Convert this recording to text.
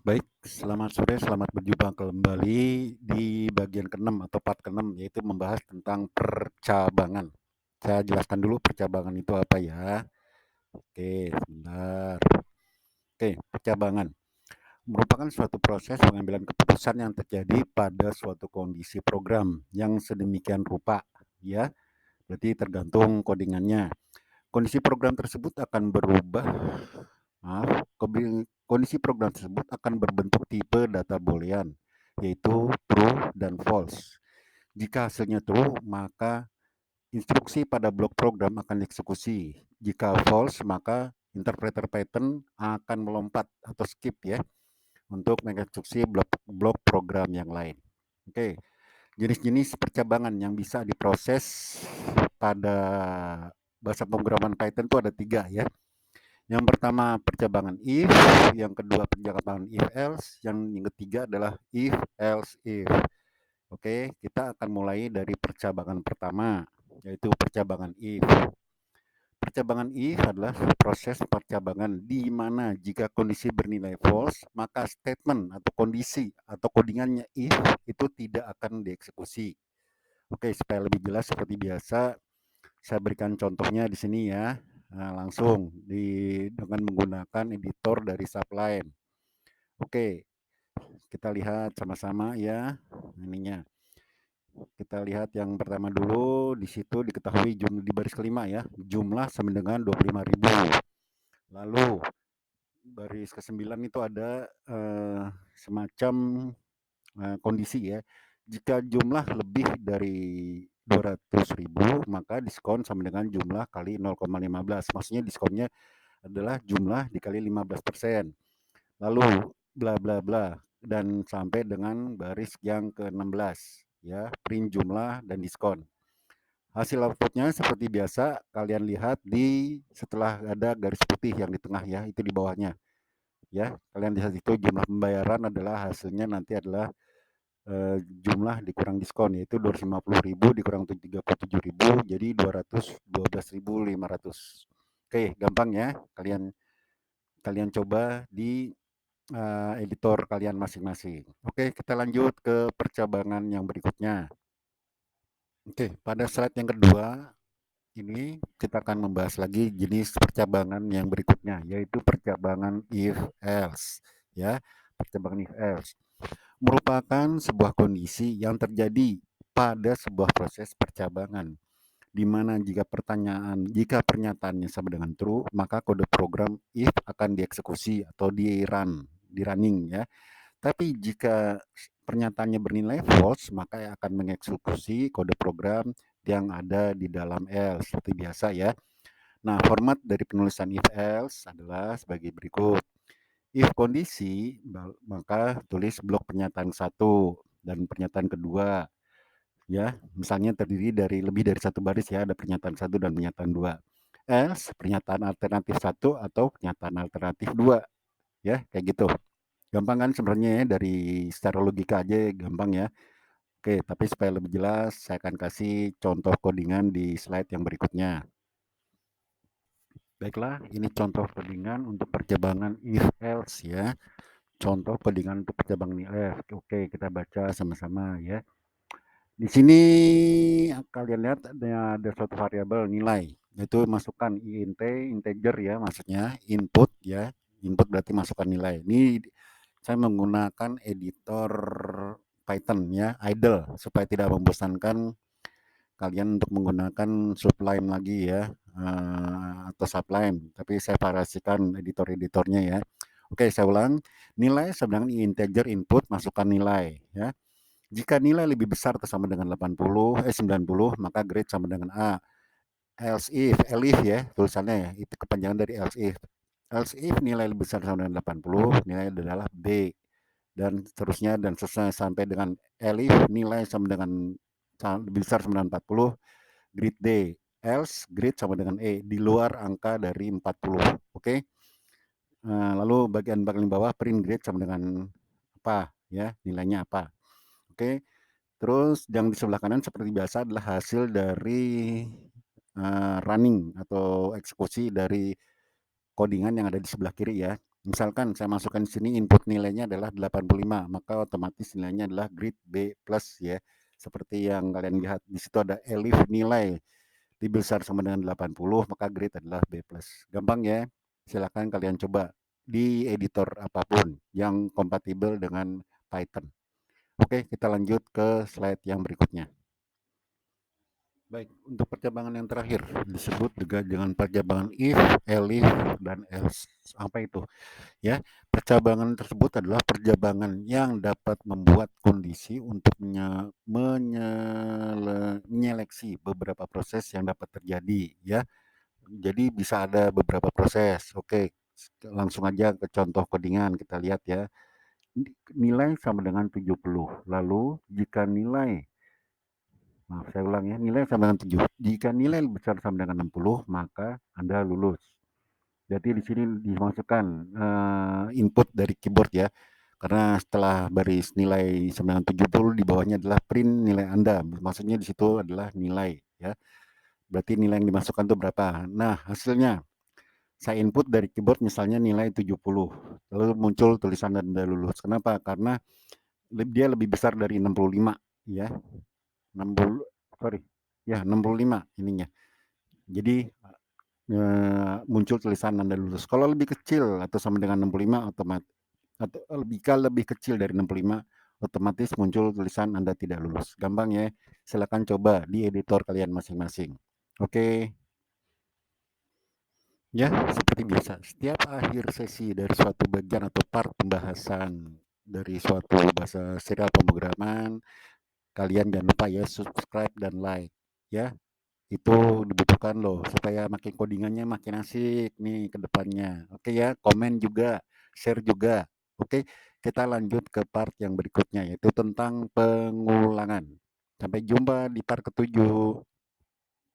Baik, selamat sore, selamat berjumpa kembali di bagian ke-6 atau part ke-6, yaitu membahas tentang percabangan. Saya jelaskan dulu percabangan itu apa ya. Oke, sebentar. Oke, percabangan merupakan suatu proses pengambilan keputusan yang terjadi pada suatu kondisi program yang sedemikian rupa, ya. Berarti tergantung codingannya. Kondisi program tersebut akan berubah, maaf, kondisi program tersebut akan berbentuk tipe data boolean, yaitu true dan false. Jika hasilnya true, maka instruksi pada blok program akan dieksekusi. Jika false, maka interpreter Python akan melompat atau skip ya untuk mengeksekusi blok program yang lain. Oke, jenis-jenis percabangan yang bisa diproses pada bahasa pemrograman Python itu ada 3 ya. Yang pertama percabangan if, yang kedua percabangan if else, yang ketiga adalah if else if. Oke, kita akan mulai dari percabangan pertama, yaitu percabangan if. Percabangan if adalah proses percabangan di mana jika kondisi bernilai false, maka statement atau kondisi atau codingannya if itu tidak akan dieksekusi. Oke, supaya lebih jelas seperti biasa, saya berikan contohnya di sini ya. Nah, langsung dengan menggunakan editor dari Sublime. Oke, kita lihat sama-sama ya ininya. Kita lihat yang pertama dulu, di situ diketahui di baris kelima ya, jumlah sama dengan 25.000. Lalu baris ke-9 itu ada semacam kondisi ya. Jika jumlah lebih dari 200.000, maka diskon sama dengan jumlah kali 0,15. Maksudnya diskonnya adalah jumlah dikali 15%. Lalu bla bla bla dan sampai dengan baris yang ke-16 ya, print jumlah dan diskon. Hasil outputnya seperti biasa kalian lihat di setelah ada garis putih yang di tengah ya, itu di bawahnya. Ya, kalian lihat itu jumlah pembayaran adalah hasilnya nanti adalah jumlah dikurang diskon, yaitu 250.000 dikurang 37.000 jadi 212.500. Oke, gampang ya. Kalian coba di editor kalian masing-masing. Oke, kita lanjut ke percabangan yang berikutnya. Oke, pada slide yang kedua ini kita akan membahas lagi jenis percabangan yang berikutnya, yaitu percabangan if else ya. Percabangan if else merupakan sebuah kondisi yang terjadi pada sebuah proses percabangan, di mana jika pernyataannya sama dengan true, maka kode program if akan dieksekusi atau di running ya. Tapi jika pernyataannya bernilai false, maka akan mengeksekusi kode program yang ada di dalam else seperti biasa ya. Nah, format dari penulisan if else adalah sebagai berikut. If kondisi, maka tulis blok pernyataan 1 dan pernyataan kedua. Ya, misalnya terdiri dari lebih dari satu baris ya, ada pernyataan 1 dan pernyataan 2. Else, pernyataan alternatif 1 atau pernyataan alternatif 2. Ya, kayak gitu. Gampang kan sebenarnya ya, dari secara logika aja gampang ya. Oke, tapi supaya lebih jelas, saya akan kasih contoh codingan di slide yang berikutnya. Baiklah, ini contoh codingan untuk percabangan if else ya. Contoh codingan untuk percabangan if. Oke, kita baca sama-sama ya. Di sini kalian lihat ada suatu variabel nilai, yaitu masukkan int integer ya, maksudnya input ya. Input berarti masukkan nilai. Ini saya menggunakan editor Python ya, idle, supaya tidak membosankan kalian untuk menggunakan Sublime lagi ya, atau Sublime, tapi saya variasikan editor-editornya ya. Oke, saya ulang. Nilai sebenarnya integer input, masukkan nilai ya. Jika nilai lebih besar atau sama dengan 90, maka grade sama dengan A. Else if, elif ya tulisannya ya, itu kepanjangan dari else if. Else if nilai lebih besar sama dengan 80, nilai adalah B. Dan seterusnya dan seterusnya sampai dengan elif nilai sama dengan lebih besar sama dengan 40, grade D. Else grade sama dengan E, di luar angka dari 40. Oke. Lalu bagian bawah print grade sama dengan apa ya, nilainya apa. Oke. Terus yang di sebelah kanan seperti biasa adalah hasil dari running atau eksekusi dari codingan yang ada di sebelah kiri ya. Misalkan saya masukkan di sini input nilainya adalah 85, maka otomatis nilainya adalah grade B+ ya. Seperti yang kalian lihat di situ ada elif nilai dibesar sama dengan 80, maka grade adalah B+. Gampang ya. Silakan kalian coba di editor apapun yang kompatibel dengan Python. Oke, kita lanjut ke slide yang berikutnya. Baik, untuk percabangan yang terakhir disebut juga dengan percabangan if, elif, dan else. Apa itu? Ya, percabangan tersebut adalah percabangan yang dapat membuat kondisi untuk menyeleksi beberapa proses yang dapat terjadi, ya. Jadi bisa ada beberapa proses. Oke, langsung aja ke contoh codingan kita lihat ya. Nilai sama dengan 70. Lalu jika nilai Maaf, saya ulang ya, nilai sama dengan 7. Jika nilai besar sama dengan 60, maka Anda lulus. Jadi di sini dimasukkan input dari keyboard ya. Karena setelah baris nilai sama dengan 70 di bawahnya adalah print nilai Anda. Maksudnya di situ adalah nilai ya. Berarti nilai yang dimasukkan itu berapa? Nah, hasilnya saya input dari keyboard misalnya nilai 70. Lalu muncul tulisan Anda lulus. Kenapa? Karena dia lebih besar dari 65 ya. 60 sorry. Ya, 65 ininya. Jadi muncul tulisan Anda lulus. Kalau lebih kecil atau sama dengan 65 otomatis atau lebih kecil dari 65 otomatis muncul tulisan Anda tidak lulus. Gampang ya. Silakan coba di editor kalian masing-masing. Oke. Ya, seperti biasa. Setiap akhir sesi dari suatu bagian atau part pembahasan dari suatu bahasa serial pemrograman, kalian jangan lupa ya subscribe dan like ya. Itu dibutuhkan loh supaya makin codingannya makin asik nih ke depannya. Oke ya, komen juga, share juga. Oke, kita lanjut ke part yang berikutnya yaitu tentang pengulangan. Sampai jumpa di part ketujuh.